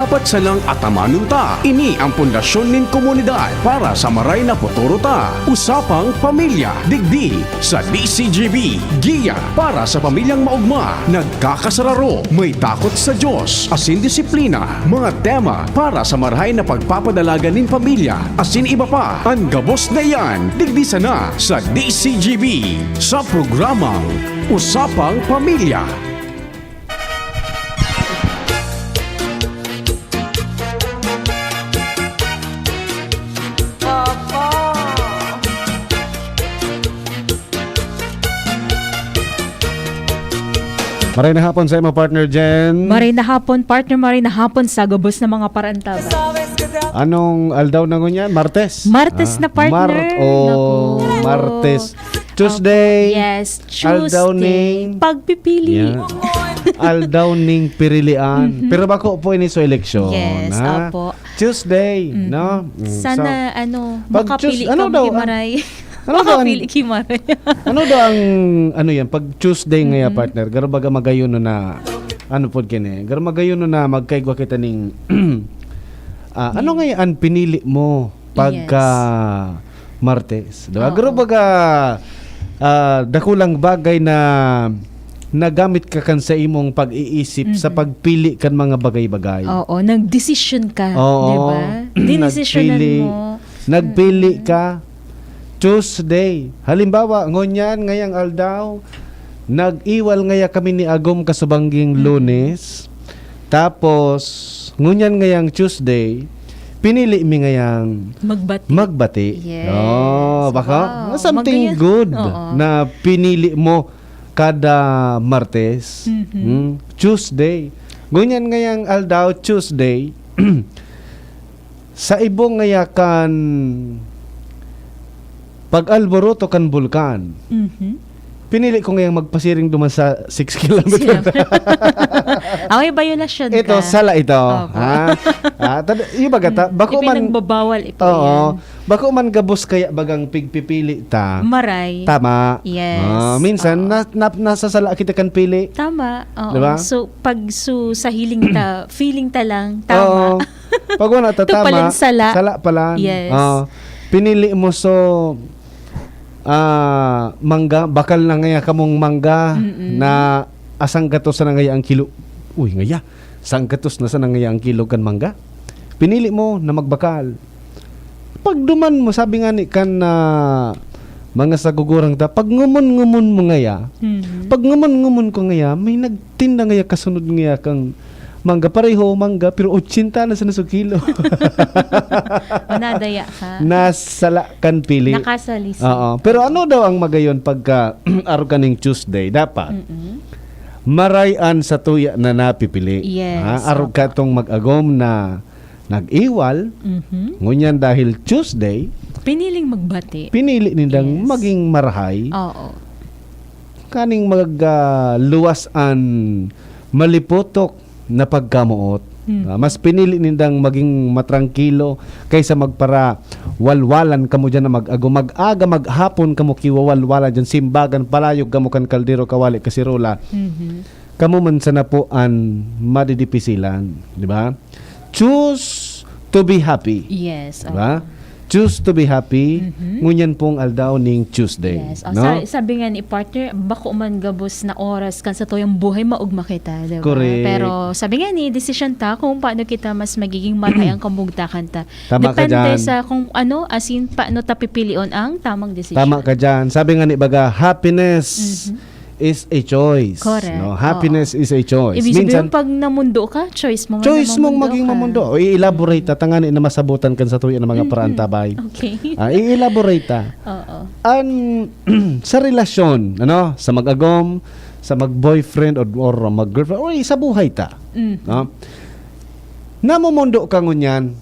dapat salang atamanon ta. Ini ang pundasyon nin komunidad para sa maray na futuro ta. Usapang Pamilya, digdi sa DCGB. Giya para sa pamilyang maugma, nagkakasararo, may takot sa Diyos, asin disiplina, mga tema para sa marahay na pagpapadalaga nin pamilya, asin iba pa. Ang gabos na yan, digdi sana sa DCGB sa programang Usapang Pamilya. Maray na hapon sa imo partner Jen. Maray na hapon, partner, maray na hapon sa gabos ng mga parantaba. Anong aldaw na ngunyan? Martes? Martes na partner. Naku. Martes. Tuesday. Yes, Aldaw Tuesday. ning Pagpipili. Yeah. Aldaw ning pirilian. Pero bako po ini so eleksyon. Yes, ha? opo. Tuesday, no? Sana, Pag makapili ano kami daw, maray. ano daw ang- Makapili kimaray. Ano daw ang yan pag Tuesday ngaya partner, garo baga magayon no na ano pod kini? Garo magayon no na magkaigwa kita ning ano ngaya ang pinili mo pagka Martes, diba? Oo. Garo baga dakulang bagay na nagamit ka kan sa imong pag-iisip sa pagpili kan mga bagay-bagay. Oo, nag-decision ka, Oo. di ba? Dinesisyonan mo. Nagpili ka Tuesday. Halimbawa, ngunyan ngayang aldaw, nag-iwal ngaya kami ni Agom kasubangging Lunes. Tapos, ngunyan ngayang Tuesday, pinili mi ngayang Magbati. magbati. Yes. Oh, baka Wow. something Magayon. good Oo. na pinili mo kada Martes. Tuesday. Ngunyan ngayang aldaw, Tuesday, sa ibong ngayakan pag-alboroto kan bulkan. Pinili ko ngayang magpasiring duman sa 6 kilometers. Away violasyon ka. Ito, sala ito. Opo. Yung bagata, bako man, Ipinagbabawal ito oo, yan. bako man gabos kaya bagang pigpipili ta. Maray. Tama. Yes. Minsan, nasa sala kita kan pili. Tama. Oo. Diba? So, sa hiling ta, feeling ta lang, tama. Oo. Pag wala ta, Ito tama. palang sala. Sala pala. Yes. Pinili mo so mangga, bakal na ngaya kamong mangga na asang gatos na ngaya ang kilo. Uy, ngaya. Asang gatos na sa ngaya ang kilo kan mangga. Pinili mo na magbakal. Pag duman mo, sabi nga ni kan na mga sagugurang ta, pag ngumun-ngumun mo ngaya, pag ngumun-ngumun ko ngaya, may nagtinda ngaya kasunod ngaya kang mangga, pareho mangga, pero 80 na sa kilo. Manadaya ka. Nasala kan pili. Nakasalisi. Oo. Pero ano daw ang magayon pagka araw kaning Tuesday? Dapat marayan sa tuya na napipili. Yes. Araw ka tong mag-agom na nag-iwal, ngunyan dahil Tuesday, Piniling magbati. pinili nilang Yes. maging marahay, Oo. kaning magluwasan maliputok na pagkamuot. Mas pinili nilang maging matrangkilo kaysa magpara walwalan kamo dyan na mag-ago. Mag-aga, maghapon kamo kiwawalwalan dyan, simbagan, palayog kamo kan kaldero, kawali, kasirula. Kamo man sa napuan madidipisilan. Di ba? Choose to be happy. Yes. Di ba? Choose to be happy. Ngunyan pong aldaw ning Tuesday. Yes. No? Sabi nga ni partner, bako man gabos na oras kan sa toyang buhay maugma kita, diba? Correct. Pero sabi nga ni, decision ta kung paano kita mas magiging maray ang kamugtakan ta. Tama ka Depende dyan. sa kung ano, asin paano ta pipilion ang tamang decision. Tama ka dyan. Sabi nga ni baga, happiness is a choice. Correct. No? Happiness is a choice. Ibig sabihin, pag namundo ka, choice mo nga choice na mong maging ka. mamundo. O i-elaborate ta, tangani na masabutan kan sa tuyo ng mga parantabay. Okay. I-elaborate ta. Oo. Sa relasyon, ano, sa mag-agom, sa mag-boyfriend or mag-girlfriend, o sa buhay ta. No? Namumundo ka ngunyan.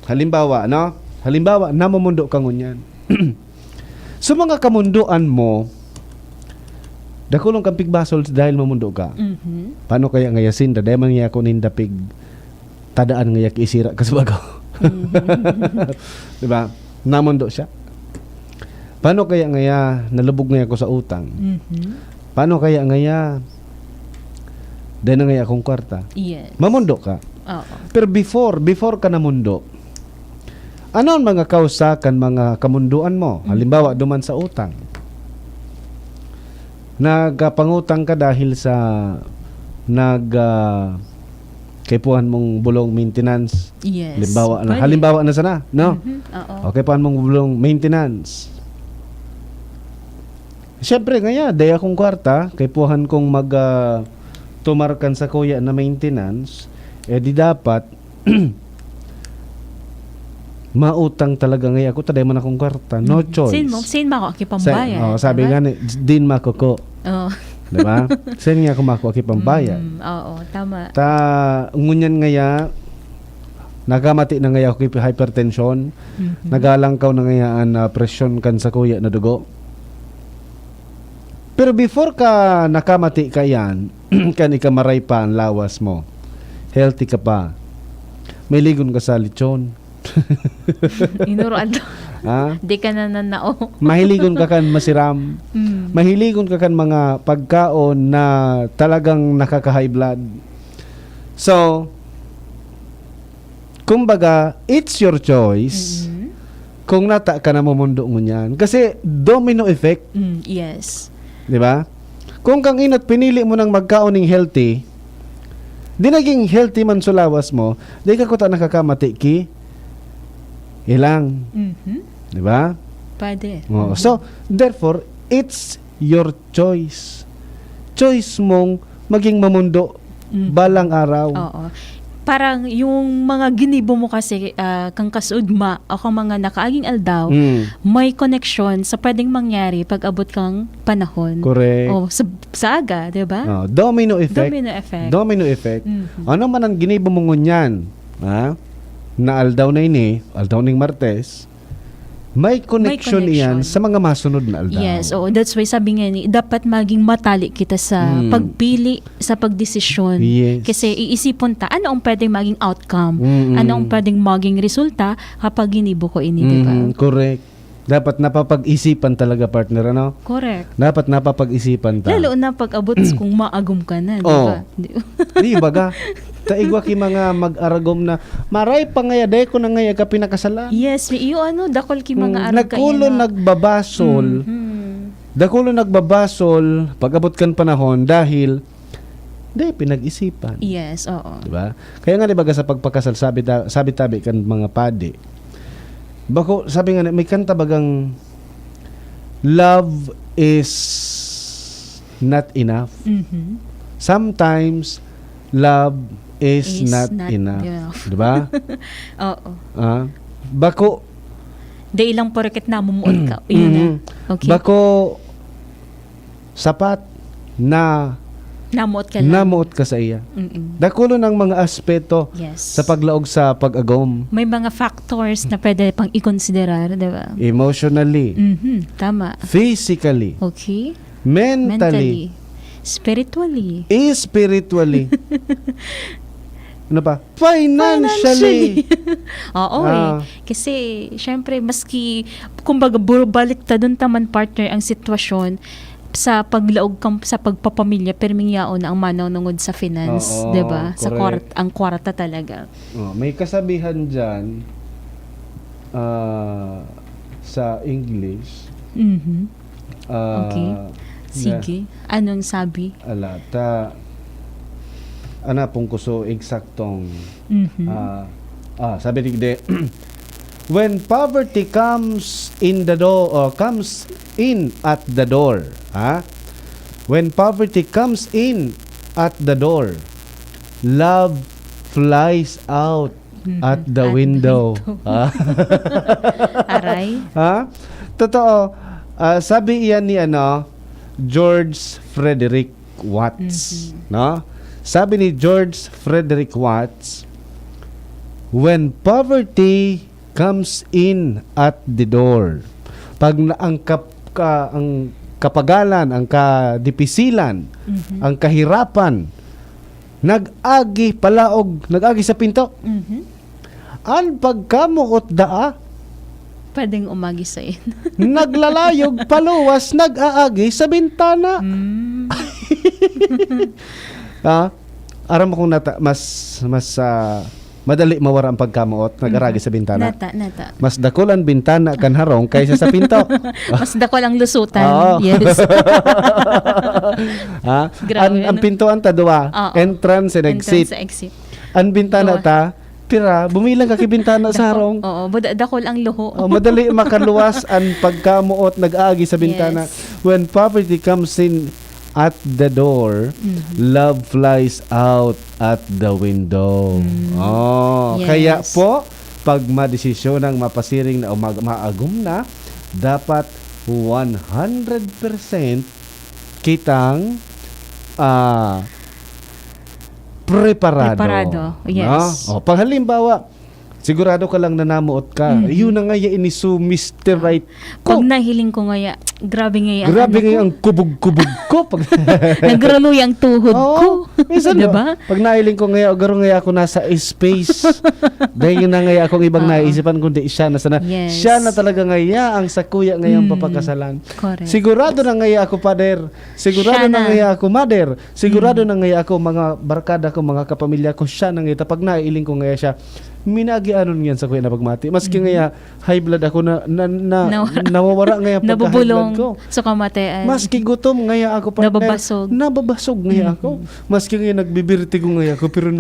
Halimbawa, no? Halimbawa, namumundo ka ngunyan. So mga kamunduan mo, dakulong kang pigbasol dahil mamundo ka. Paano kaya ngayasin? Dahil man niya ako nindapig tadaan ngaya kiisira kasbago. Diba? Namundo siya. Paano kaya ngaya nalubog ngaya ako sa utang? Paano kaya ngaya dahil na ngaya akong kwarta? Yes. Mamundo ka. Oo. Pero before ka namundo, ano ang mga kausakan, mga kamunduan mo? Halimbawa, duman sa utang. Nagpangutang ka dahil sa kaipuhan mong bulong maintenance. Yes. Pwede. Halimbawa na sana, no? Oo. Okay, kaipuhan mong bulong maintenance. Siyempre, ngaya, daya akong kwarta, kaipuhan kong tumarkan sa kuya na maintenance, di dapat mautang talaga ngaya ako, taday man akong kwarta. No choice. Sin mo ako kipambayan. Sabi nga ni, din makuko. Oo. Diba? Sen nga ako makuha kipambayan. Oo, tama. Ngunyan ngaya, nagamati na ngaya ako kip hypertension, nagalangkaw na ngayaan na presyon kan sa kuya na dugo. Pero before ka nakamati ka yan, kan ikamaray pa ang lawas mo, healthy ka pa, may ligon ka sa lechon. Inuruan to. Ha? Di ka na nanao. Mahiligon ka kan masiram. Mahiligon ka kan mga pagkaon na talagang nakaka-high blood. So, kumbaga, it's your choice kung nata ka na mumundo mo niyan. Kasi domino effect. Yes. Di ba? Kung kang inat pinili mo ng magkaon ng healthy, di naging healthy man sulawas mo, di ka kuta nakakamati ki ilang. Di ba? Pwede. So, therefore, it's your choice. Choice mong maging mamundo balang araw. Oo. Parang yung mga ginibo mo kasi kang kasudma o kang mga nakaaging aldaw, may connection sa pwedeng mangyari pag abot kang panahon. Correct. O sa aga, di ba? Domino effect. Domino effect. Domino effect. Ano man ang ginibo mo ngunyan, ha? Na aldaw na ini, aldaw ning Martes, may connection iyan sa mga masunod na aldaw. Yes, that's why sabi nga ni, dapat maging matali kita sa pagpili, sa pagdesisyon. Yes. Kasi iisipon ta, ano ang pwedeng maging outcome? Ano ang pwedeng maging resulta kapag ginibo ko ini, di ba? Correct. Dapat napapag-isipan talaga, partner, ano? Correct. Dapat napapag-isipan ta. Lalo na pag abot kung maagom ka na, di ba? Di baga. Taigwa ki mga mag-aragom na maray pa ngaya day ko na ngaya ka pinakasalan. Yes, iyo dakol ki mga arag ka Nagkulo nagbabasol. Dakulo nagbabasol pag abot kan panahon dahil pinag-isipan. Yes, oo. Diba? Kaya nga di baga sa pagpakasal sabi tabi kan mga padi. Bako sabi nga may kanta bagang love is not enough. Sometimes love is not enough. Diba? Oo. Bako Day lang porket na mumuot ka. Yun na. Okay. Bako sapat na Namuot ka lang. namuot ka sa iya. Dakulo ng mga aspeto Yes. sa paglaog sa pag-agom. May mga factors na pwede pang i-considerar, di ba? Emotionally, Tama. physically, Okay. mentally, Spiritually. spiritually. Ano pa? Financially. Oo Kasi, syempre, maski, kumbaga, balik ta dun taman partner ang sitwasyon sa paglaog sa pagpapamilya, permingyaon ang manaw nungod sa finance, Oo, 'di ba? Sa correct. ang kwarta talaga. May kasabihan dyan sa English. Okay. Sige. Anong sabi? Pong kuso eksaktong sabi ni when poverty comes in the door or comes in at the door, when poverty comes in at the door, love flies out at the window. Aray. Totoo. Sabi iyan ni George Frederick Watts, no? Sabi ni George Frederick Watts, when poverty comes in at the door, pag ang kapagalan, ang kadipisilan, ang kahirapan, nag-agi sa pinto. An pagkamuot daa, Pwedeng umagi sa in. naglalayog paluwas, nag-aagi sa bintana. aram mo kung mas madali mawara ang pagkamuot, nagaragi sa bintana. Nata. Mas dakol ang bintana kan harong kaysa sa pinto. Mas dako lang lusutan. Oo. Yes. Ha? Grabe, Ang ano? pintuan ta duwa, Oo. entrance and Entrance exit. sa exit. Ang bintana Duwa. ta, pira, bumilang ka kay bintana sa harong. Oo, dakol ang luho. Madali makaluwas ang pagkamuot nag-agi sa bintana. Yes. When poverty comes in at the door, love flies out at the window. Oh, Yes. kaya po pag madesisyon ng mapasiring na o maagum na, dapat 100% kitang preparado. Yes. No? O, pag halimbawa, sigurado ka lang na namuot ka. Yun na nga ini so Mr. Right ko. Pag nahiling ko ngaya, grabe ngaya. Grabe nga ang kubog-kubog ko. Pag Nagruluy ang tuhod Oo. ko. Minsan Diba? pag nailing ko ngayon, garo ngayon ako nasa space. Dahil na ngayon akong ibang naisipan kundi siya na sana. Yes. Siya na talaga ngayon ang sakuya ngayon papagkasalan. Correct. Sigurado na ngayon ako pader. Sigurado Siya na na. ngayon ako mother. Sigurado na ngayon ako mga barkada ko, mga kapamilya ko. Siya na ngayon. Pag nailing ko ngayon siya, minagianon yan sa kuya na pagmati. Maski ngayon, high blood ako nawawara ngayon pagka high Nabubulong blood ko. sa kamatayan. Maski gutom ngayon ako partner. Nababasog ngayon ako. Maski ngayon nagbibirtigo ngayon ako pero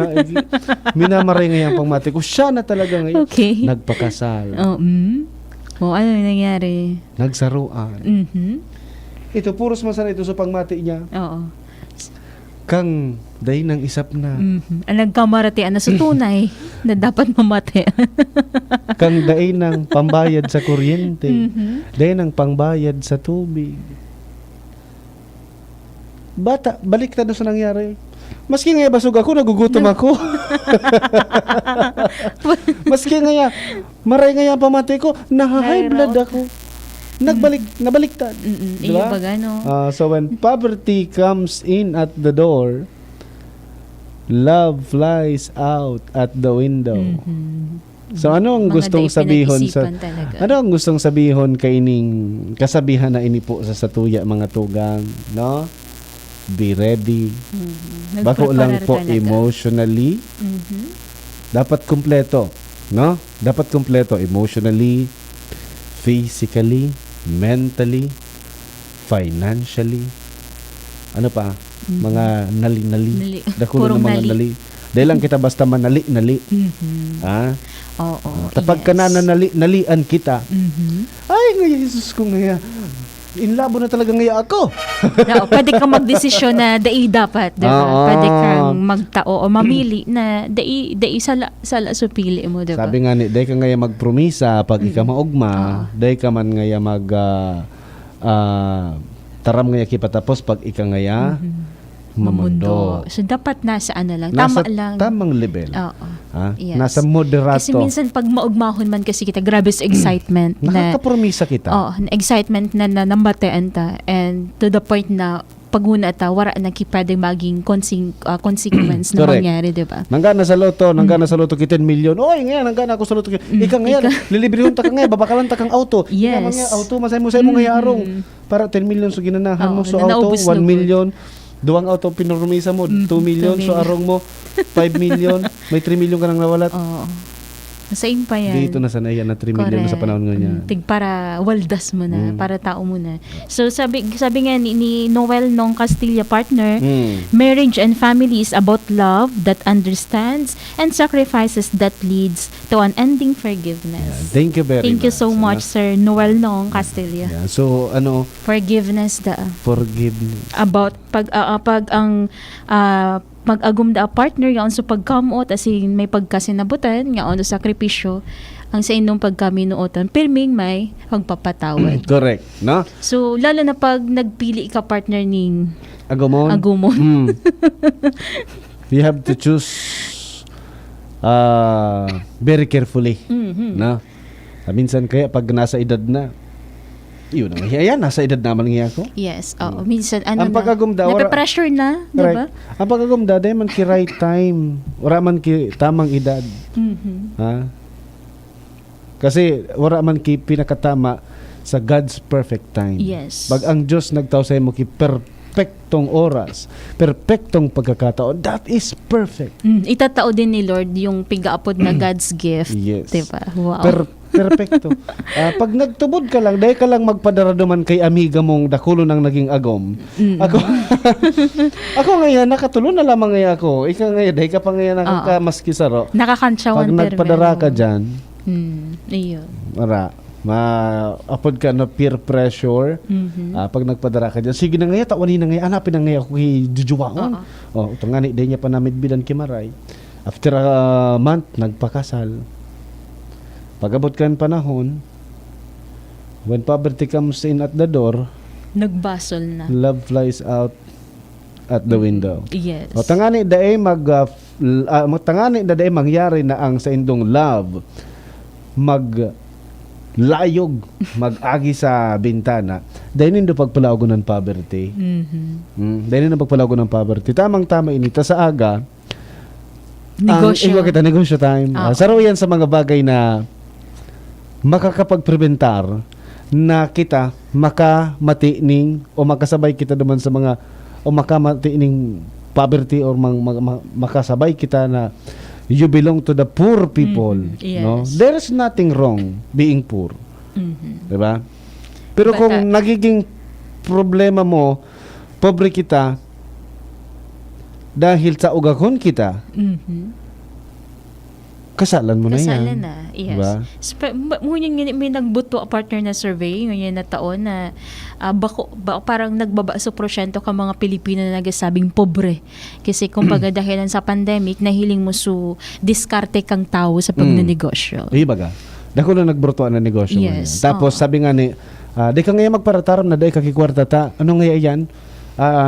minamaray ngayon pang mati ko. Siya na talaga ngayon. Okay. Nagpakasal. Oh, ano yung nangyari? Nagsaruan. Ito puros masara ito sa pangmati niya. Oo. Kang dahi ng isap na. Ang nagkamaratian na sa tunay na dapat mamatayan. Kang dahi ng pambayad sa kuryente. Dahi ng pangbayad sa tubig. Bata, balik na sa nangyari. Maski nga basog ako, nagugutom ako. Maski nga maray nga pamatay ko, high blood ako. Nabaliktad. Iyo ba gano? So when poverty comes in at the door, love flies out at the window. So ano ang Mga gustong day sabihon pinag-isipan talaga. ano ang gustong sabihon kay ining kasabihan na ini po sa satuya mga tugang, no? Be ready. Bako lang po Nagpreparar talaga. emotionally. Dapat kumpleto, no? Dapat kumpleto emotionally, physically, mentally, financially. Ano pa? Mga nali-nali. Dakulo ng Purong mga nali. Dahil lang kita basta manali-nali. Ha? Oo. Kapag ka na nalian kita, ay, ngayon, Jesus ko ngayon. Inlabo na talaga ngayon ako. Pwede kang magdesisyon na dai dapat, di ba? Oo. Pwede kang magtao o mamili na dai sala supili mo, di ba? Sabi nga ni, dahil ka ngayon magpromisa pag ikaw maugma, dahil ka man ngayon taram ngayon kipatapos pag ikaw ngayon mamundo. So, dapat nasa ano lang, Nasa tama lang. tamang level. Oo. Ha? Yes. Nasa moderato. Kasi minsan pag maugmahon man kasi kita, grabe sa excitement na Nakakapromisa kita. na excitement na nambatean ta and to the point na paghuna ta wala na pwedeng maging consequence na Correct. mangyari, di ba? Nanggana sa loto, kita 10 million. Oy, ngayon nanggana ako sa loto. Ika ngayon, lilibrihon ta ka ngayon, babakalan ta kang auto. Yes. Ika mga auto, masay mo ngayon arong. Para 10 million so ginanahan mo Oo, so na auto, naubos 1 na million. Duwang auto pinurumisa mo, 2 million. 2 So million. arong mo, 5 million. May 3 million ka nang nawalat. Oo. Same pa yan. Dito na sana yan na 3 million na sa panahon nga niya. Tig para waldas mo na, para tao mo na. So sabi nga ni Noel Nong Castilla partner, marriage and family is about love that understands and sacrifices that leads to unending forgiveness. Thank you very much. Thank you so much, Sir Noel Nong Castilla. Yeah. So Forgiveness forgiveness. about pag ang mag-agum da partner nga so pagkamot as in may pagkasinabutan nga ono sakripisyo ang sa inyong pagkaminuotan pirming may pagpapatawad. Correct, no? So lalo na pag nagpili ka partner ning Agumon. You have to choose very carefully. No? Minsan kaya pag nasa edad na, yun ang hiya, nasa edad naman nga ako. Yes. Oo. Minsan ano Ang pag-agumda, nape-pressure na, di ba? Ang pag-agumda, dahil man ki right time. Wala man ki tamang edad. Ha? Kasi wala man ki pinakatama sa God's perfect time. Yes. Pag ang Diyos nagtaw sa mo ki perpektong oras, perpektong pagkakataon. That is perfect. Itatao din ni Lord yung pigaapod na God's gift. Yes. Diba? Wow. Perfecto. Pag nagtubod ka lang, dahil ka lang magpadaraduman kay amiga mong dakulo ng naging agom. Ako, ako ngayon, nakatulo na lamang ngayon ako. Ikaw ngayon, dahil ka pa ngayon nakakamaski saro. Nakakantsawan Pag nagpadara ka dyan, Iyon. apod ka na peer pressure. Pag nagpadara ka dyan, sige na ngayon, tawanin na ngayon, hanapin na ngayon ako kay Jujuwaon. Ito nga ni, dahil niya pa namit bidan kimaray. After a month, nagpakasal. Pag-abot ka ng panahon, when poverty comes in at the door, Nagbasol na. love flies out at the window. Yes. O tangani daay tangani daay mangyari na ang sa indong love maglayog, mag-agi sa bintana. Dahil nindo pagpalago ng poverty. Dahil nindo pagpalago ng poverty. Tamang-tama inita sa aga. Negosyo. Ang kita negosyo time. Saro yan sa mga bagay na makakapagprebentar na kita makamatining o makasabay kita naman sa mga o makamatining poverty or makasabay kita na you belong to the poor people. Yes. No? There is nothing wrong being poor. Diba? Pero But, kung nagiging problema mo, pobre kita dahil sa ugakon kita, kasalan mo na yan. Kasalan na, yes. Diba? Ngunyan may nagbuto a partner na survey ngayon na taon na parang nagbaba sa porsyento ka mga Pilipino na nagsabing pobre. Kasi kumbaga dahilan sa pandemic, nahiling mo su diskarte kang tao sa pagnenegosyo. Ibaga. Dako na nagbrutuan na negosyo. Yes. Ngayon. Tapos sabi nga ni, di ka ngayon magparataram na di kakikwarta ta. Ano nga yan?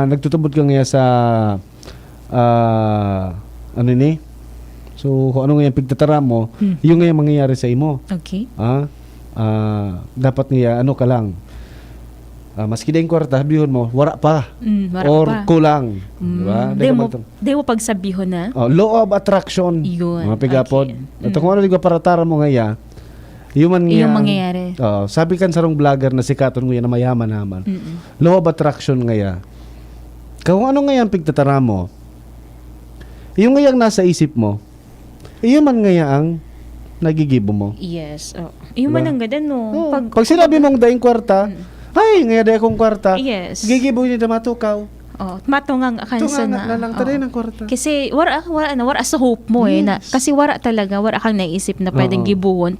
Nagtutubod ka ngayon sa ano ni? So, kung ano nga yung pigtataram mo, yung nga yung mangyayari sa imo. Okay. Dapat nga, ano ka lang, maski na yung kwarta, bihon mo, wara pa. Wara or pa. kulang. Diba? Di mo pagsabihon na. Law of attraction. Yun. Mga pigapod. Okay. At kung ano yung parataram mo nga yung mangyayari. Sabi kan sarong vlogger na sikaton nga na mayaman naman. Law of attraction nga kung ano nga yung pigtataram mo, yung nga yung nasa isip mo, iyo man nga ang nagigibo mo. Yes. Yung man ang ganda, no? Pag sinabi mong daing kwarta, ay, nga daing akong kwarta, Yes. gigibo niya na matukaw. Matungang kansa Tunga na. na lang taday ng kwarta. Kasi wara sa hope mo na kasi wara talaga, wara kang naisip na pwedeng gibuhon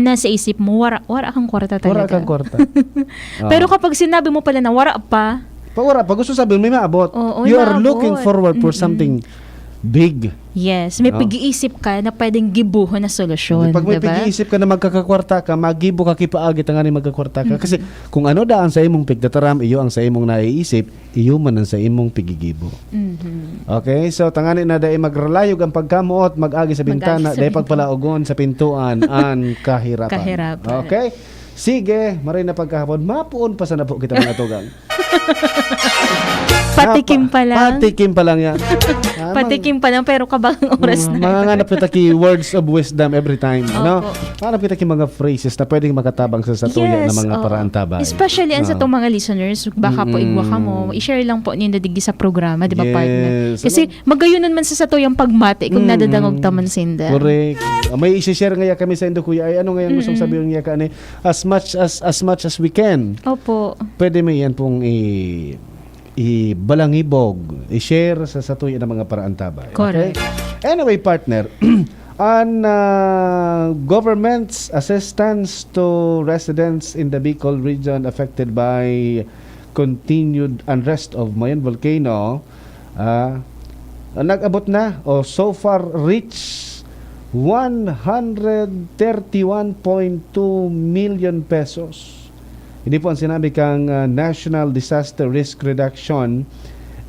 nasa isip mo wara kang kwarta talaga. Wara kang kwarta. Pero kapag sinabi mo pala na wara pa, pag gusto sabihin, may maabot. You are looking forward for something big. yes, may pag-iisip ka na pwedeng gibuhon na solusyon, Pag may diba? pag-iisip ka na magkakakwarta ka, magibo ka kipaagit ang magkakwarta ka. Kasi kung ano daan sa imong pigtataram, iyo ang sa imong naiisip, iyo man ang sa imong pigigibo. Okay? So, tangani na dahil magrelayog ang pagkamuot, mag-agi sa bintana, dahil pagpalaogon sa pintuan, ang kahirapan. Kahirapan. Okay? Sige, maray na pagkahapon, mapuon pa sa napo kita mga tugang. Patikim pa lang. Patikim pa lang yan. Patikim pa lang, pero kabagang oras na. Mga nganap kita ki words of wisdom every time. Ano? Opo. Nganap kita ki mga phrases na pwedeng makatabang sa satuya ng mga paraan tabay. Especially sa itong mga listeners, baka po igwa ka mo, i-share lang po ninyo digi sa programa, di ba, partner? Yes. Kasi magayunan man sa satuyang pagmati kung nadadangog taman sinda. Correct. May i-share nga kami sa indo kuya. Ay ano nga yung gustong sabihin nga ka as much as we can. Opo. Pwede mo yan pong ibalangibog, i-share sa satuya ng mga paraan tabay. Correct. Okay? Anyway, partner, on government's assistance to residents in the Bicol region affected by continued unrest of Mayon volcano, nag-abot na o so far reach 131.2 million pesos. Hindi po ang sinabi kang National Disaster Risk Reduction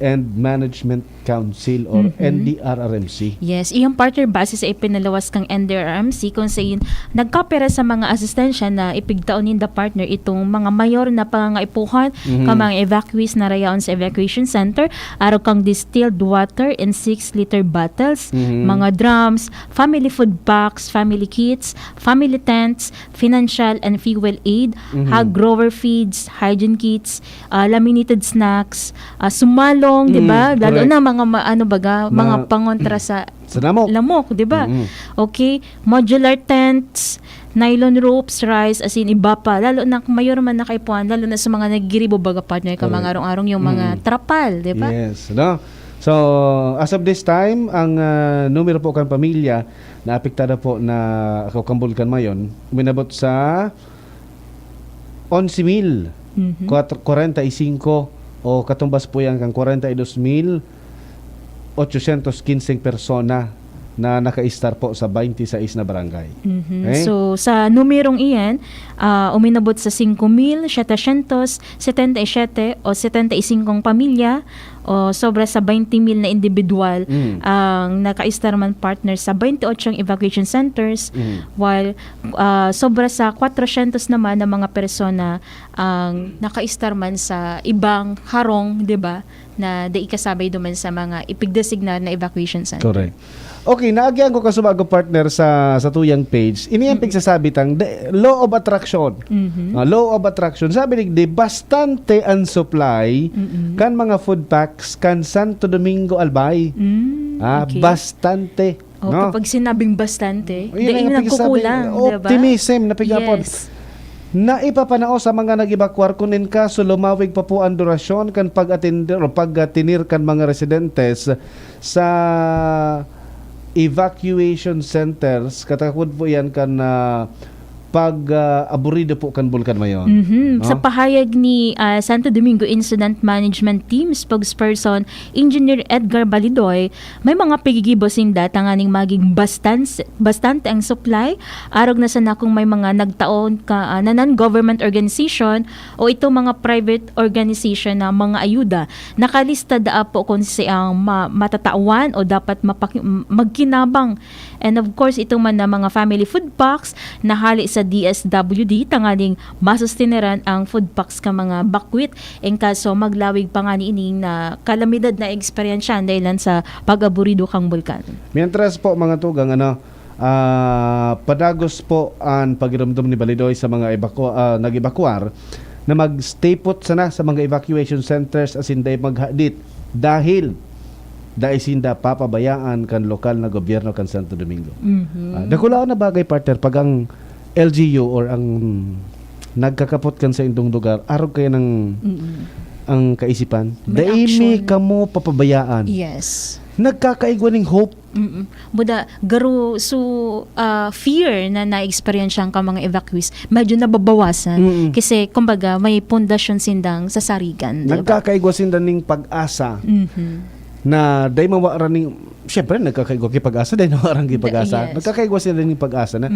and Management Council or NDRRMC. Yes, iyong partner base sa ipinalawas kang NDRRMC kung sayin nagkapera sa mga asistensya na ipigtaon in the partner itong mga mayor na pangangaipuhan ka mga evacuees na rayaon sa evacuation center araw kang distilled water in 6-liter bottles, mga drums, family food packs, family kits, family tents, financial and fuel aid, hog grower feeds, hygiene kits, laminated snacks, sumalong, 'di ba? Lalo correct. na mga mga pangontra sa lamok, 'di ba? Okay, modular tents, nylon ropes, rice, as in iba pa. Lalo na kung mayor man nakaipuan, lalo na sa mga nagiribo baga partner ka mga arong-arong yung mga trapal, 'di ba? Yes, no? So, as of this time, ang numero po kan pamilya na apektada po na Kaukambolkan mayon, uminabot sa 11,000 45 o katumbas po yan kang 42,815 persona na naka-star po sa 26 na barangay. Okay? So, sa numerong iyan, uminabot sa 5,777 o 75 pamilya o sobra sa 20,000 na individual ang naka-star man partner sa 28 evacuation centers while sobra sa 400 naman na mga persona ang naka-star man sa ibang harong, 'di ba, na ikasabay duman sa mga ipigdesignar na evacuation center. Correct. Okay, naagyan ko kasubago partner sa tuyang page. Iniyang pigsasabi tang law of attraction. Law of attraction. Sabi ni bastante ang supply kan mga food packs kan Santo Domingo Albay. Okay. Bastante. O, no? kapag sinabing bastante, Yun ang dahil nagkukulang, diba? Optimism na pigapon. Yes. Naipapanao sa mga nag-evacuar kunin kaso lumawig pa po ang durasyon kan pag-atender o pag-atinir kan mga residentes sa evacuation centers. Katakod po yan kan pag-aburido po kan Bulkan mayon. No? Sa pahayag ni Santo Domingo Incident Management Team spokesperson Engineer Edgar Balidoy, may mga pigigibos inda tanganing maging bastante ang supply arog na sana kung may mga nagtaon ka na non-government organization o ito mga private organization na mga ayuda nakalista da po kung siyang matatawan o dapat magkinabang. And of course, ito man na mga family food packs na hali sa DSWD, tangaling masustineran ang food packs ka mga bakwit. En kaso, maglawig pa nga niining na kalamidad na eksperyensya dahilan sa pag-aburido kang bulkan. Mientras po mga tugang, padagos po ang pagiramdam ni Balidoy sa mga nag-evacuar na mag-stay put sana sa mga evacuation centers as in day maghadit dahil sinda papabayaan kan lokal na gobyerno kan Santo Domingo. Dakulaon na bagay partner pag ang LGU or ang nagkakapot kan sa indong lugar arog kayo ng ang kaisipan daimi kamo papabayaan. Yes. Nagkakaigwa ng hope. Buda garo fear na na-experience ka mga evacuees medyo nababawasan kasi kumbaga may pundasyon sindang sa sarigan, diba? Nagkakaigwa sinda ning pag-asa. Na day mawaran ning syempre nagkakaigwa kay pag-asa day mawaran kay pag-asa. Yes. Nagkakaigwa sila ning pag-asa na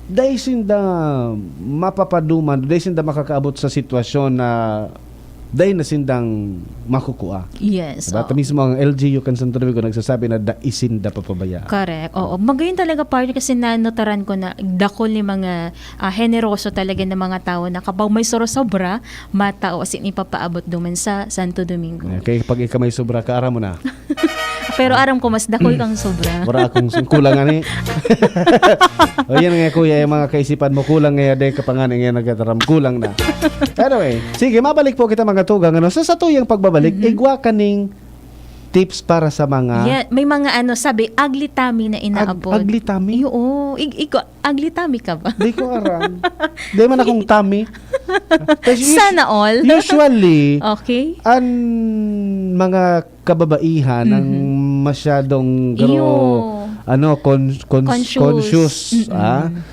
day sinda mapapaduman, day sinda makakaabot sa sitwasyon na day na sindang makukuha. Yes. Diba? Mismo ang LGU kan Santo Domingo nagsasabi na isinda papabaya. Correct. Oo. Magayon talaga partner kasi nanotaran ko na dakol ni mga generoso talaga ng mga tao na kapag may sobra matao as in ipapaabot duman sa Santo Domingo. Okay, pag ikaw may sobra ka ara mo na. Pero aram ko mas dakol kang sobra. Wala akong kulang ani. O yan nga kuya, yung mga kaisipan mo kulang nga day kapangan nga nagataram kulang na. Anyway, sige mabalik po kita mga tugang sa tuyang pagbabalik igwa kaning tips para sa mga Yeah, may mga sabi aglitami na inaabot. aglitami? Oo, aglitami ka ba? Di ko aram. Di man akong tummy. Sana all. Usually, Okay. ang mga kababaihan ang masyadong conscious.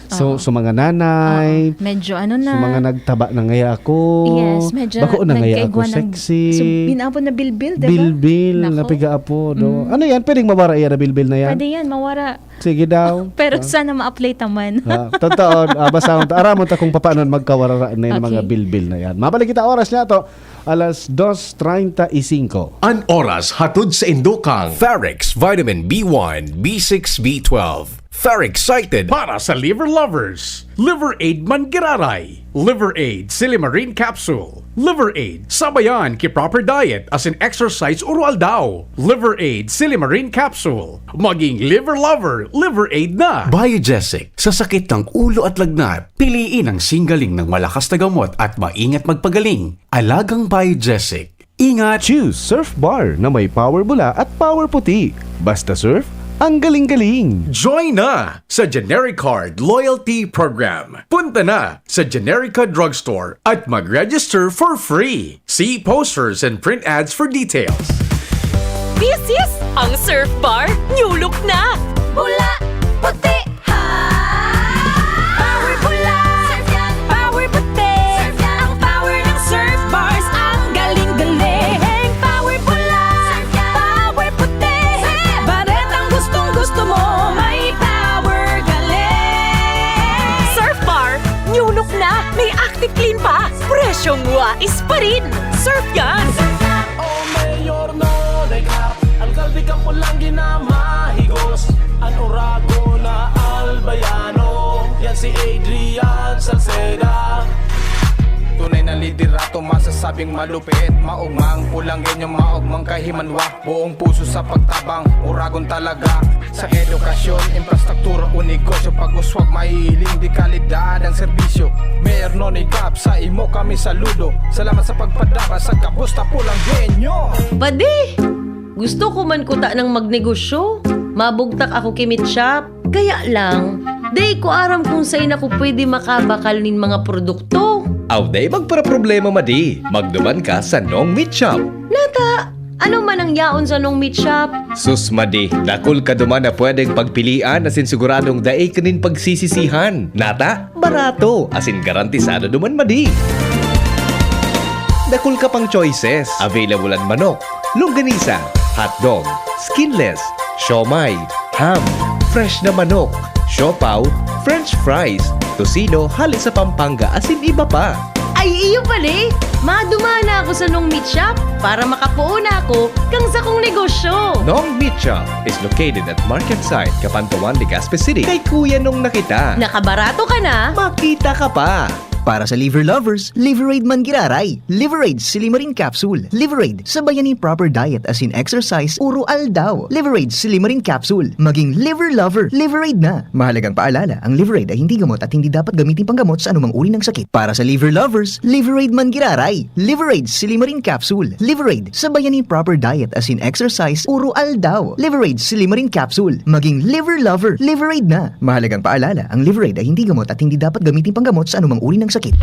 So mga nanay, medyo na. so mga nagtaba na ngaya ako. Yes, medyo bako na ngaya ako nagkaigwa ng- sexy. So, binabon na bilbil, diba? Bilbil, Nako. napiga po. No? Ano yan? Pwedeng mawara yan na bilbil na yan? Pwede yan, mawara. Sige daw. Pero sana ma-apply taman. Totoo, basta aramon ta kung paano magkawarara na yung mga Okay. bil-bil na yan. Mabalik kita oras niya to, alas 2:35. An oras hatod sa Indokang. Ferrex Vitamin B1, B6, B12. Ferrexited Para sa liver lovers, Liver Aid Mangiraray, Liver Aid Silimarine Capsule, Liver Aid Sabayan ki Proper Diet as in exercise oral daw, Liver Aid Silimarine Capsule. Maging liver lover, Liver Aid na. Biogesic, sa sakit ng ulo at lagnat, piliin ang singgaling ng malakas na gamot at maingat magpagaling. Alagang Biogesic. Ingat! Choose Surf Bar na may power bula at power puti. Basta surf, ang galing-galing. Join na sa Genericard Loyalty Program. Punta na sa Generica Drugstore at mag-register for free. See posters and print ads for details. This is ang Surf Bar New Look na! Bula, puti, ha! Power bula, surf yan, power puti, surf yan. Ang power ng Surf Bars, ang galing-galing. Power bula, surf yan, power puti, surf yan. Baretang gustong-gusto mo, may power galing. Surf Bar, New Look na, may Active Clean pa, presyong wais pa rin. Surf yan! O mayor no dekat alkalde ka po lang ginamahigos ang orago na albayano yan si Adrian Salceda. Tunay na liderato, masasabing malupit, maugmang pulang ganyan, maugmang kahimanwa, buong puso sa pagtabang, uragon talaga sa edukasyon, infrastruktura o negosyo, pag-uswag maihiling di kalidad ang serbisyo. Mayor Nonikap, sa imo kami saludo, salamat sa pagpadara sa kabusta pulang genyo. Padi, gusto ko man kuta ng magnegosyo. Mabugtak ako kimit shop. Kaya lang, day ko aram kung saan ako pwede makabakal nin mga produkto. Aw day magpara-problema madi. Magduman ka sa Nong Meat Shop. Nata, ano man ang yaon sa nung meat shop? Sus madi, dakol ka duman na pwedeng pagpilian asin siguradong daay kanin pagsisisihan. Nata, barato asin garantisado duman madi. Dakol ka pang choices. Available ang manok, longganisa, hotdog, skinless, siomay, ham, fresh na manok, siopaw, french fries, tosino, halis sa Pampanga asin iba pa. Ay, iyo pala. Madumana ako sa nung meat shop para makapuon ako kang sa kong negosyo. Nong Meat Shop is located at Market Site, Capantawan, Legazpi City. Kay Kuya Nong nakita. Nakabarato ka na? Makita ka pa. Para sa liver lovers, Liveraid Mangiraray, Liveraid Silimarin Capsule, Liveraid sa bayani proper diet as in exercise, uro aldaw, Liveraid Silimarin Capsule, maging liver lover, Liveraid na. Mahalagang paalala, ang Liveraid ay hindi gamot at hindi dapat gamitin panggamot sa anumang uri ng sakit. Para sa liver lovers, Liveraid Mangiraray, Liveraid Silimarin Capsule, Liveraid sa bayani proper diet as in exercise, uro aldaw, Liveraid Silimarin Capsule, maging liver lover, Liveraid na. Mahalagang paalala, ang Liveraid ay hindi gamot at hindi dapat gamitin panggamot sa anumang uri ng sakit.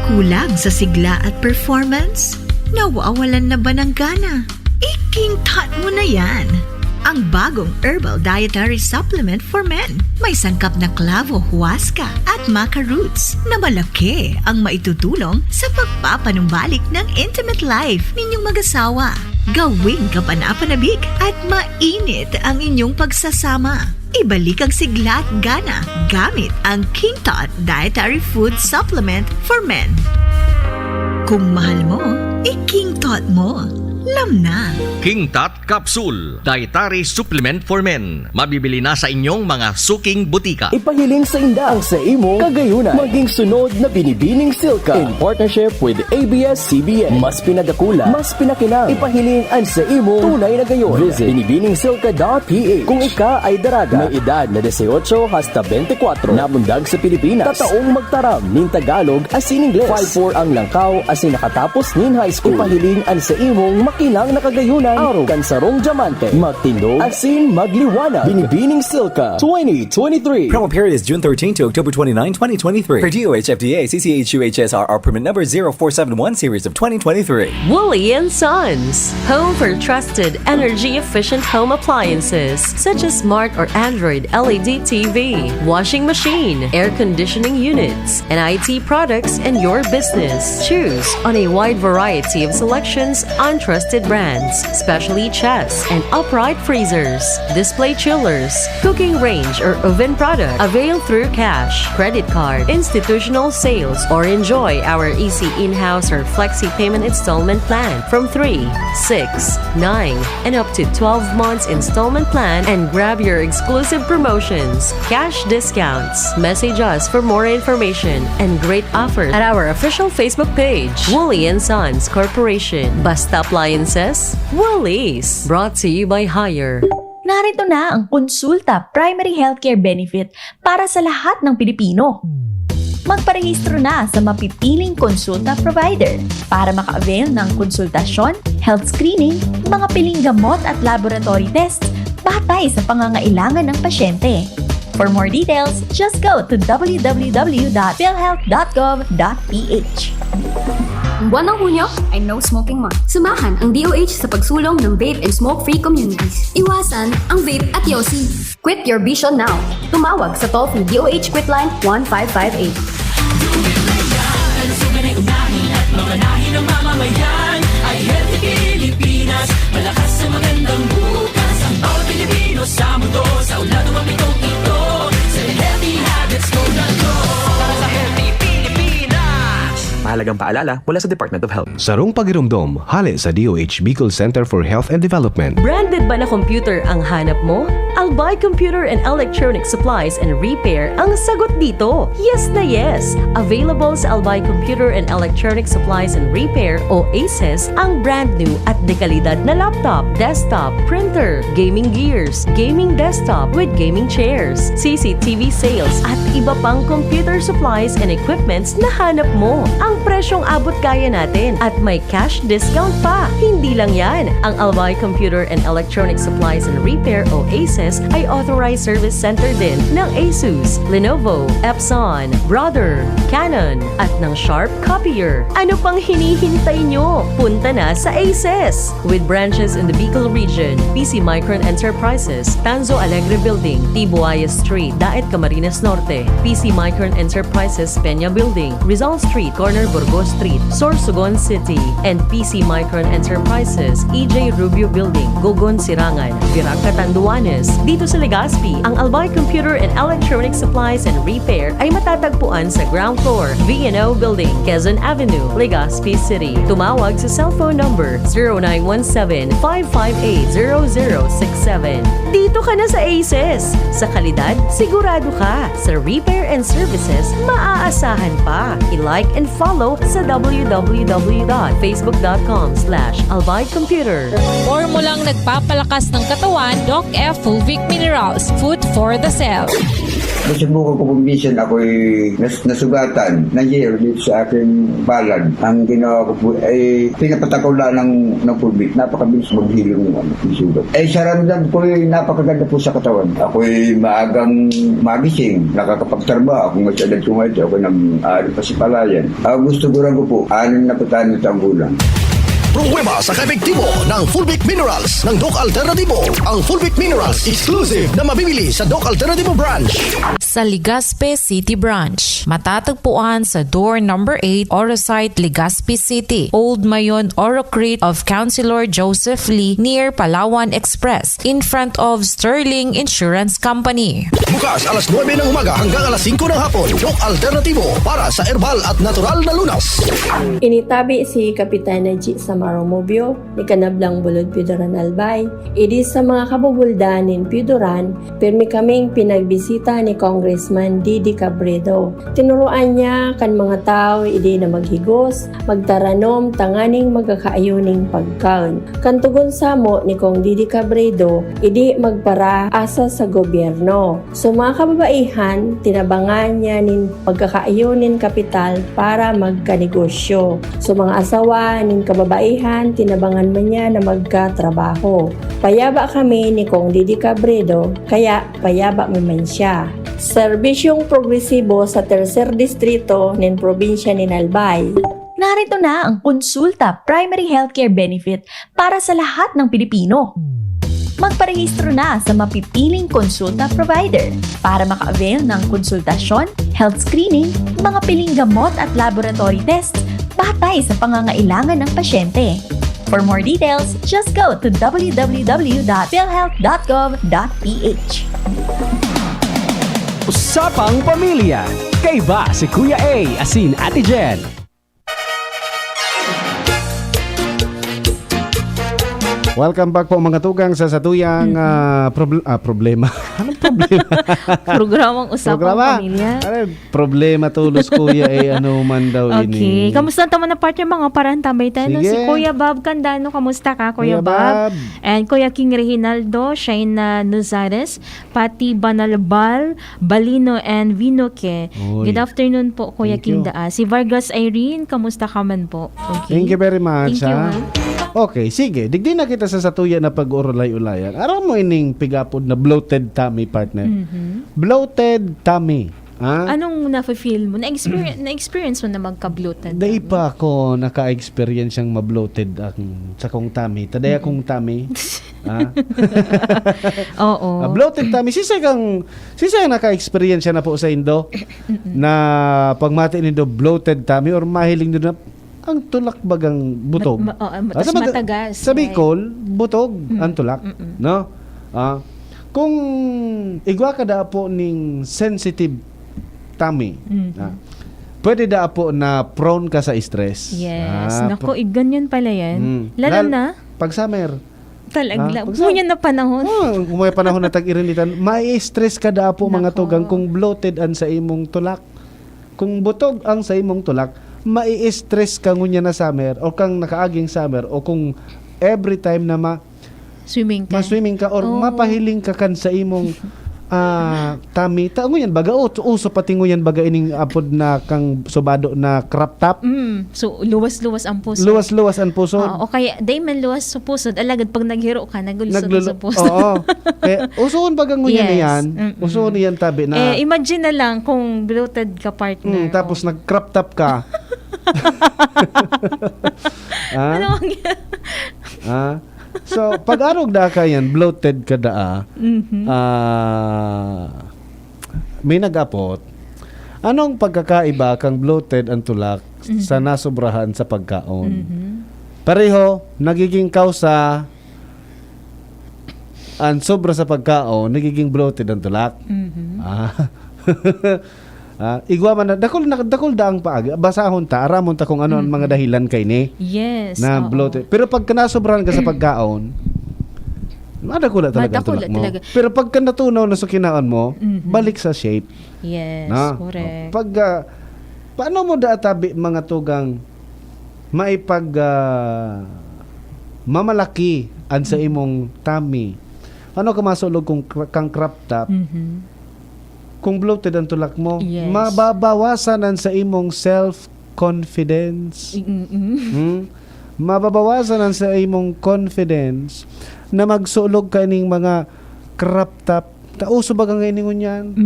Kulang sa sigla at performance? Nawawalan na ba ng gana? Iking-tot mo na yan! Ang bagong herbal dietary supplement for men. May sangkap na clavo, huasca at maca roots na malaki ang maitutulong sa pagpapanumbalik ng intimate life ninyong mag-asawa. Gawing kapanapanabik at mainit ang inyong pagsasama. Ibalik ang sigla at gana gamit ang King Tot Dietary Food Supplement for Men. Kung mahal mo, i-King Tot mo. Lam na. King Tot Capsule, Dietary Supplement for Men. Mabibili na sa inyong mga suking butika. Ipahiling sa inda ang sa imong kagayunan. Maging sunod na binibining Silka in partnership with ABS-CBN. Mas pinadakula, mas pinakinang. Ipahiling ang sa imong tunay na gayon. Visit binibiningsilka.ph. Kung ika ay daraga, may edad na 18 hasta 24, namundag sa Pilipinas, tataong magtaram nin Tagalog asin Ingles, 5-4 ang langkaw asin nakatapos nin high school. Ipahiling ang sa imong makinang nakagayunan, araw kan sarong diamante, magtindog asin magliwanag. Binibining Silka 2023. Promo period is June 13 to October 29, 2023. Per DOH FDA CCHUHSRR permit number 0471 series of 2023. Wooly & Sons, home for trusted energy-efficient home appliances such as smart or Android LED TV, washing machine, air conditioning units, and IT products in your business. Choose on a wide variety of selections on trusted trusted brands, specially chest and upright freezers, display chillers, cooking range or oven product. Avail through cash, credit card, institutional sales, or enjoy our easy in-house or flexi payment installment plan from 3, 6, 9, and up to 12 months installment plan, and grab your exclusive promotions, cash discounts. Message us for more information and great offers at our official Facebook page, Woolley & Sons Corporation. Basta Appliances, Woolies. Brought to you by Hire. Narito na ang Konsulta Primary Healthcare Benefit para sa lahat ng Pilipino. Magparehistro na sa mapipiling konsulta provider para maka-avail ng konsultasyon, health screening, mga piling gamot at laboratory tests batay sa pangangailangan ng pasyente. For more details, just go to www.philhealth.gov.ph. Ang buwan ng Hunyo ay No Smoking Month. Sumahan ang DOH sa pagsulong ng vape and smoke-free communities. Iwasan ang vape at yosi. Quit your vision now. Tumawag sa toll-free DOH Quit Line 1558. Mga nahi ng mamamayan ay healthy Pilipinas. Malakas sa magandang bukas. Ang bawat Pilipino sa mundo, sa ulan ng mapitong ito. Sa healthy habits ko na to. Para sa healthy Pilipinas. Mahalagang paalala mula sa Department of Health. Sarong pagirumdom, hali sa DOH Bicol Center for Health and Development. Branded ba na computer ang hanap mo? Albay Computer and Electronic Supplies and Repair ang sagot dito. Yes na yes! Available sa Albay Computer and Electronic Supplies and Repair o ACES ang brand new at dekalidad na laptop, desktop, printer, gaming gears, gaming desktop with gaming chairs, CCTV sales at iba pang computer supplies and equipments na hanap mo. Ang presyong abot kaya natin at may cash discount pa. Hindi lang yan, ang Albay Computer and Electronic Supplies and Repair o ACES ay authorized service center din ng Asus, Lenovo, Epson, Brother, Canon at ng Sharp Copier. Ano pang hinihintay nyo? Punta na sa ACES! With branches in the Bicol region, PC Micron Enterprises, Tanzo Alegre Building, Tibuaya Street, Daet Camarines Norte, PC Micron Enterprises, Peña Building, Rizal Street, Corner Burgos Street, Sorsogon City, and PC Micron Enterprises, EJ Rubio Building, Gogon Sirangan, Virac Catanduanes. Dito sa Legazpi, ang Albay Computer and Electronic Supplies and Repair ay matatagpuan sa ground floor, V&O Building, Quezon Avenue, Legazpi City. Tumawag sa cellphone number 0917-558-0067. Dito ka na sa ACES. Sa kalidad, sigurado ka. Sa repair and services, maaasahan pa. I-like and follow sa www.facebook.com/albaycomputer. Formulang nagpapalakas ng katawan, Doc F. Fulvic Minerals, food for the cell. Nasubukan ko kung minsan ako'y nasugatan na year dito sa aking balad. Ang ginawa ko po ay pinapatakaw lang ng pulbit. Napakabilis maghilong ng sugat. Sa ramdam ko'y napakaganda po sa katawan. Ako'y maagang magising, nakakapagtrabaho. Kung masyadad kumaito, ako ng ari pa si Palayan. Gusto ko rin ko po, 6 na patano ang gulang. Pruweba sa kaepektibo ng Fulvic Minerals ng Doc Alternativo. Ang Fulvic Minerals exclusive na mabibili sa Doc Alternativo branch. Sa Legazpi City Branch, matatagpuan sa door number 8, Orosite, Legazpi City, Old Mayon Orocrete of Councilor Joseph Lee near Palawan Express, in front of Sterling Insurance Company. Bukas alas 9 ng umaga hanggang alas 5 ng hapon. Doc Alternativo para sa herbal at natural na lunas. Initabi si Kapitana G. Samaromobio ni Kanablang Bulod Pidoran Albay. Idi sa mga kabubuldanin Pidoran, pirmi kaming pinagbisita ni Congressman Didi Cabredo. Tinuruan niya kan mga tao idi na maghigos, magtaranom, tanganing magkakaayuning pagkaon. Kantugon samo ni Kong Didi Cabredo, idi magpara asa sa gobyerno. So mga kababaihan, tinabangan niya nin pagkakaayunin kapital para magkanegosyo. So mga asawa nin kababaihan, tinabangan man niya na magkatrabaho. Payaba kami ni Kong Didi Cabredo, kaya payaba mo man siya. Serbisyong progresibo sa Tercer Distrito ng probinsya ni Albay. Narito na ang Konsulta Primary Healthcare Benefit para sa lahat ng Pilipino. Magparehistro na sa mapipiling konsulta provider para maka-avail ng konsultasyon, health screening, mga piling gamot at laboratory tests batay sa pangangailangan ng pasyente. For more details, just go to www.philhealth.gov.ph. Usapang Pamilya. Kay ba si Kuya A asin Ate Jen? Welcome back po mga tugang sa satuyang problema. Anong problema? Programang Usapang Pamilya. Problema tulos Kuya A ano man daw ini. Okay. Kamusta naman na partner mga parang tambay tayo? Sige. Si Kuya Bob Candano, kamusta ka Kuya Bob? And Kuya King Reginaldo, Shaina Nozares, Pati Banalbal, Balino and Vinoke. Oy. Good afternoon po Kuya Thank King you. Daa. Si Vargas Irene, kamusta ka man po? Okay. Thank you very much. Thank you, ha? ma'am. Okay, sige. Digdi na kita sa satuya na pag-urulay-ulayan. Araw mo ining pigapod na bloated tummy, partner. Bloated tummy. Ha? Anong na-feel mo? Na-experience mo na magka-bloated? Dahil pa ako naka-experience yung ma-bloated sa kong tummy. Taday akong tummy. Ha? Oo. Bloated tummy. Sisay naka-experience na po sa Indo na pagmati nindo bloated tummy or mahiling nindo na ang tulak bagang butog. Mas matagas. Sa Bicol, butog ang tulak. No? Kung igwa ka da po ning sensitive tummy, pwede da po na prone ka sa stress. Yes. Naku, ganyan pala yan. Lalo na? Pag summer. Talaga. Ngunyan na panahon. Kung may panahon na tag-irinitan, may stress ka da po mga tugang kung bloated ang sa imong tulak. Kung butog ang sa imong tulak, mai-stress ka ngunya na summer o kang nakaaging summer o kung every time na swimming ka or mapahiling ka kan sa imong tummy nguyan baga uso pati nguyan baga ining apod na kang subado na crop top. So luwas-luwas ang puso. Luwas-luwas ang puso. O kaya day man luwas sa puso alagad pag naghiro ka naglulusot sa puso. Oo. Kaya usuon baga nguyan na yan. Usuon niyan tabi na. Imagine na lang kung bloated ka partner. Tapos nag-crop top ka. Ano So, pag-arog da ka yan, bloated ka daa, may nag-apot, anong pagkakaiba kang bloated ang tulak sa nasobrahan sa pagkaon? Pareho, nagiging kausa ang sobra sa pagkaon, nagiging bloated ang tulak. Igwa man na dakol daang paagi basahon ta aramon ta kung ano ang mga dahilan kay ni na bloated. Pero pag kanasobrahan ka sa pagkaon madakula talaga ang tulak mo. Pero pag natunaw na sa kinaon mo balik sa shape. Yes, correct. Pag paano mo daatabi mga tugang maipag mamalaki an sa imong tummy? Ano ka masulog kang crop top? Kung bloated ang tulak mo, mababawasan ang sa imong self-confidence. Mababawasan ang sa imong confidence na magsulog ka ning mga crop top. Tauso ba kang iningon yan?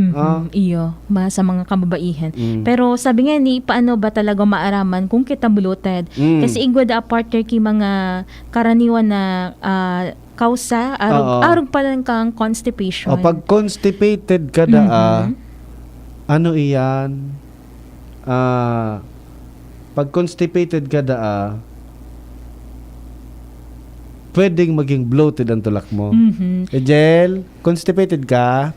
Iyo, sa mga kababaihan. Pero sabi nga ni, paano ba talaga maaraman kung kita bloated? Kasi igwa da partner ki mga karaniwan na kausa, arog pa lang kang constipation. Pag constipated ka ano iyan? Pag constipated ka pwedeng maging bloated ang tulak mo. Ejel, constipated ka?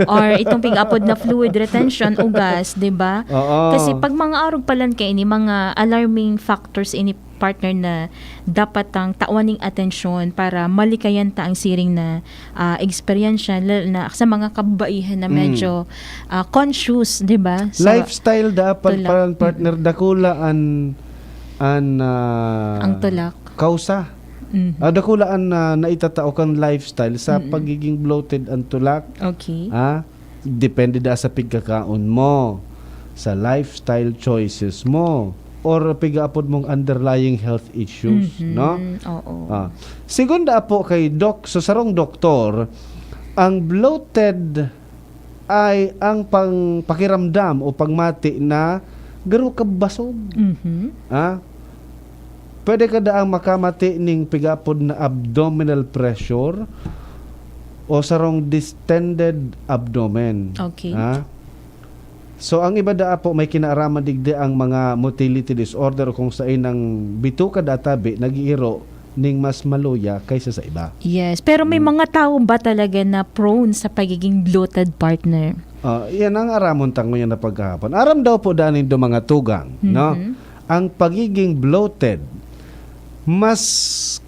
Or itong pig-upod na fluid retention o gas, diba? Kasi pag mga arog palan kayo ini, mga alarming factors ini partner na dapat ang tawaning atensyon para malikayan ta ang siring na experience na sa mga kababaihan na medyo conscious, diba? Lifestyle dapat parang partner dakula ang tulak. Kausa. Dakulaan na naitatao kang lifestyle sa pagiging bloated ang tulak. Okay. Depende da sa pigkakaon mo, sa lifestyle choices mo, or pigaapod mong underlying health issues, no? Oo. Segunda po kay Doc, so sarong doktor, ang bloated ay ang pakiramdam o pagmati na garo ka basog. Pwede ka daang makamati ning pigapod na abdominal pressure o sarong distended abdomen. Okay. So ang iba da po may kinaaraman digdi ang mga motility disorder kung sa inang bituka databi nagiiro ning mas maluya kaysa sa iba. Yes, pero may mga tao ba talaga na prone sa pagiging bloated partner? Yan ang aramon tango yan na paghahapon. Aram daw po danin do mga tugang, no? Ang pagiging bloated mas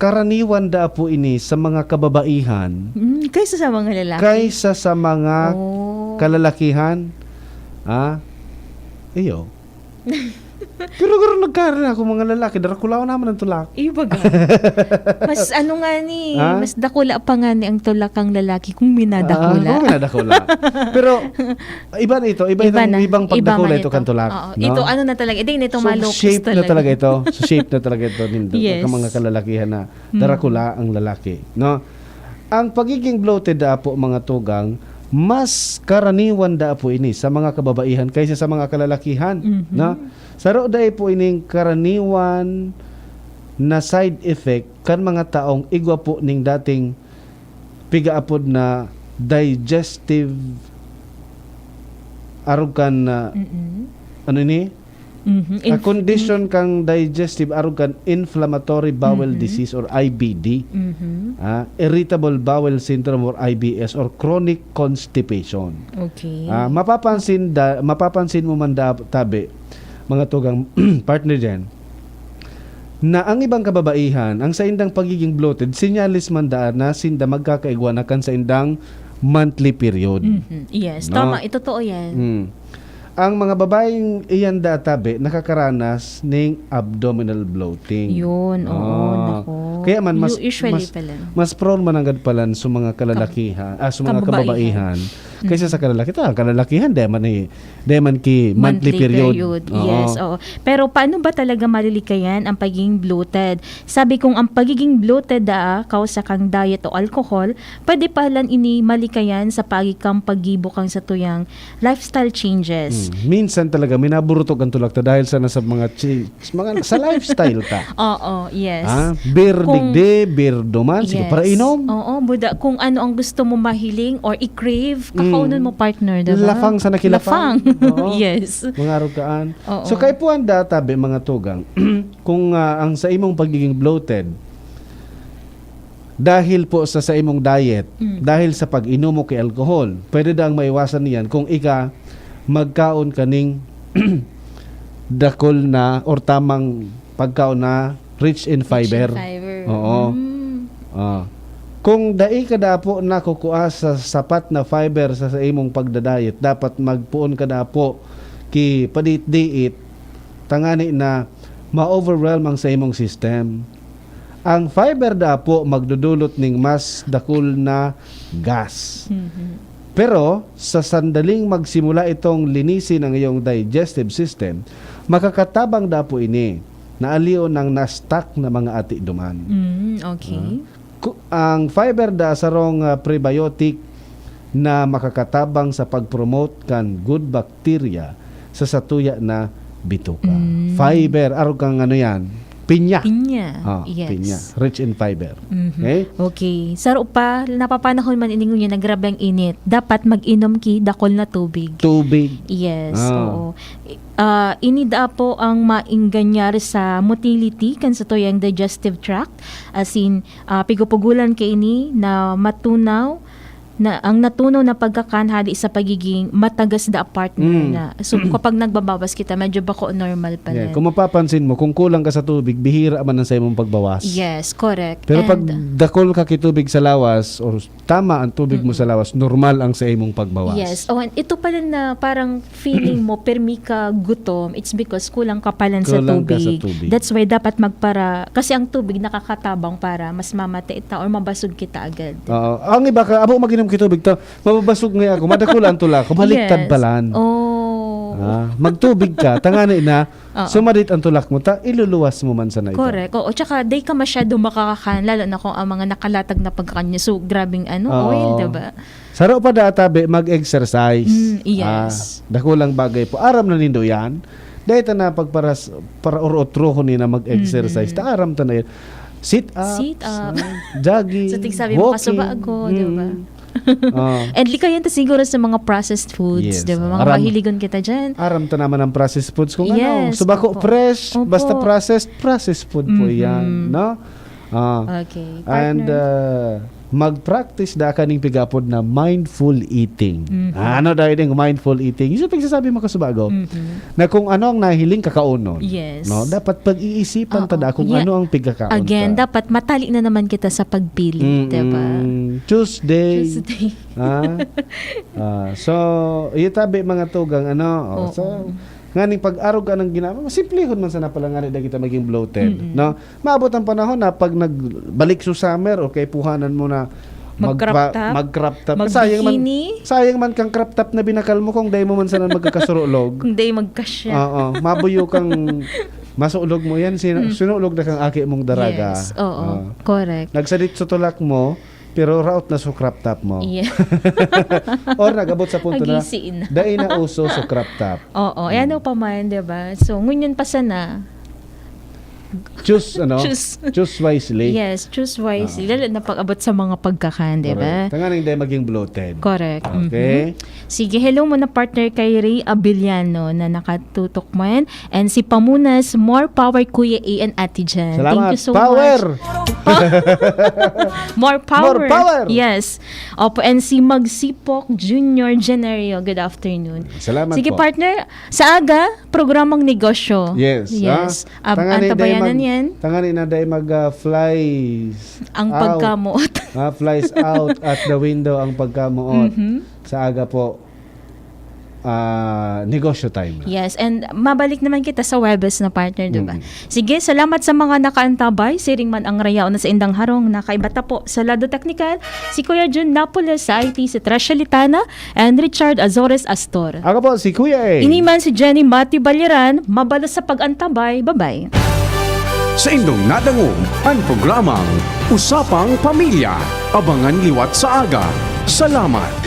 karaniwan da po ini sa mga kababaihan Kaysa sa mga lalaki? kaysa sa mga kalalakihan. Iyo. Pero nagkaroon ako mga lalaki, darakulaw naman ang tulak. Ibaga. Mas ano nga ni, mas dakula pa nga ni ang tulakang lalaki kung minadakula. Kung minadakula. Pero iba na ito, ibang pagdakula ito kan tulak. No? Ito ano na talaga, ito So, malukos shape talaga. na talaga ito. So, shape na talaga ito nindo. Yes. Ang mga kalalakihan na darakula ang lalaki. No? Ang pagiging bloated da po mga tugang, mas karaniwan da po ini sa mga kababaihan kaysa sa mga kalalakihan. No? Saro da po ining karaniwan na side effect kan mga taong igwa po ning dating pigaapod na digestive arugan na ano ni? A condition kang digestive arugan inflammatory bowel disease or IBD, irritable bowel syndrome or IBS or chronic constipation. Okay. Mapapansin mo man tabi mga tugang partner dyan na ang ibang kababaihan ang sa indang pagiging bloated sinyalis man daan na sinda magkakaigwanakan sa indang monthly period. Yes, No? tama, totoo yan. Ang mga babaeng iyan databi nakakaranas ng abdominal bloating. Yun, nako. Kaya man Usually pala. mas prone man agad pala sa mga kalalakihan, sa mga kababaihan kaysa sa kalalaki. Ang kalalakihan deman ki monthly period. Yes, oo. Pero paano ba talaga malilikayan ang pagiging bloated? Sabi kong ang pagiging bloated kausa kang diet o alcohol, pwede palan ini malikayan sa pagikang paggibo kang sa tuyang lifestyle changes. Minsan talaga minaburutok ang tulak ta dahil sa nasa mga sa lifestyle ta. Oo, yes. Beer digde, beer duman, sige para inom. Oo, buda kung ano ang gusto mo mahiling or i-crave, kakaunan mo partner, diba? Lafang sa nakilafang. Yes. Mga arugaan. Oo. So kay po ang databi mga tugang kung ang sa imong pagiging bloated dahil po sa imong diet, dahil sa pag-inom mo kay alcohol, pwede daang maiwasan niyan kung ika magkaon kaning dakol na or tamang pagkaon na rich in fiber. Oo. Kung dai ka dapo na kukuha sa sapat na fiber sa imong pagdadayet, dapat magpuon ka dapo ki padit-diit tangani na ma-overwhelm ang sa imong system. Ang fiber dapo magdudulot ning mas dakol na gas. Pero sa sandaling magsimula itong linisin ang iyong digestive system, makakatabang dapo ini na aliw ng na-stuck na mga ati duman. Okay. Ang fiber sarong prebiotic na makakatabang sa pag-promote kan good bacteria sa satuya na bituka. Fiber, araw kang ano yan? Pinya. Yes. Pinya. Rich in fiber. Okay. Saro pa, napapanahon man iningon niya, nagrabe ang init. Dapat mag-inom ki dakol na tubig. Yes, oo. Inida po ang mainganyari sa motility kan sa toyang digestive tract. As in, pigupugulan kay ini na matunaw na ang natunaw na pagkakanhali sa pagiging matagas da partner na. So kapag nagbabawas kita, medyo bako normal pa rin. Kung mapapansin mo, kung kulang ka sa tubig, bihira man ang sa imong pagbawas. Yes, correct. Pero pag dakol ka kitubig sa lawas or tama ang tubig mo sa lawas, normal ang sa imong pagbawas. Yes. And ito pala na parang feeling mo permi ka gutom, it's because kulang ka pala sa tubig. That's why dapat kasi ang tubig nakakatabang para mas mamatay ta or mabasog kita agad. Ang iba ka, abo maginom kitubig to, mababasog nga ako, madakula ang tulak, baliktad palan. Magtubig ka, tangani na, sumadit ang tulak mo, iluluwas mo man sa na ito. Correct. Oo, tsaka day ka masyado makakakan, lalo na kung ang mga nakalatag na pagkakanya, so grabing oil, diba? Saro pa databi, mag-exercise. Yes. Dakulang bagay po. Aram na nindo yan. Dahil na para uro-troho ni na mag-exercise, taaram ta na yan. Sit up, jogging, So, sabi walking. mo, kasuba ako, diba? And likayan ta siguro sa mga processed foods, Yes. di ba? Mga Aram- mahiligon kita dyan. Aram ta naman ang processed foods kung Yes, Subako opo. fresh, Opo. basta processed food po yan, no? Okay, And mag-practice da kaning pigapod na mindful eating. Ano dahil yung mindful eating? Yung pagsasabi mo kasubago, na kung ano ang nahiling kakaunon. Yes. No? Dapat pag-iisipan tada kung Yeah. ano ang pigkakaon Again, ta. dapat matali na naman kita sa pagpili, di ba? Tuesday. Tuesday. So, itabi mga tugang Oo. So, nganing pag-arog ka ng ginama, simplihon man sana pala nga rin kita maging bloated. No? Maabot ang panahon na pag nagbalik sa summer, okay, puhanan mo na Mag-crop top? Mag-crop top. Mag-bikini? Sayang man kang crop top na binakal mo kung dahil mo man sana magkakasurulog. Kung di magkasya. Oo. Mabuyo kang masulog mo yan. Sinulog na kang aki mong daraga. Yes, oo. Correct. Nagsalit sa tulak mo, pero raot na sa crop top mo. Yeah. Or nagabot sa punto na Agisiin na. dahil na uso sa crop top. Oo, ayan pa man, di ba? So, ngunyan pa sana. Choose wisely. Yes, choose wisely. Lalo na pag-abot sa mga pagkakan, di ba? Tanganing dahil maging bloated. Correct. Okay. Sige, hello muna partner kay Ray Abiliano na nakatutok man. And si Pamunas, more power Kuya A and Ate Jan. Salamat. Thank you so Power! much. More power. More power! Yes. Opo, and si Magsipok Junior Generio. Good afternoon. Salamat Sige po. partner, sa aga, programang negosyo. Yes. Yes. Tangani Antabayanan yan. Tangani na dahil mag-flies Ang out. pagkamuot. Flies out at the window ang pagkamuot. Sa aga po, negosyo time. Yes, and mabalik naman kita sa Webes na partner, di ba? Sige, salamat sa mga nakaantabay. Siring man ang rayaw na sa Indang Harong. Nakaibata po sa Lado Technical, si Kuya Jun Napoles sa IT, si Tresha Litana, and Richard Azores Astor. Ako po, si Kuya A. Iniman si Jenny Mati Baliran, mabala sa pag-antabay. Bye-bye. Sa indong nadangog, ang programang Usapang Pamilya. Abangan liwat sa aga. Salamat!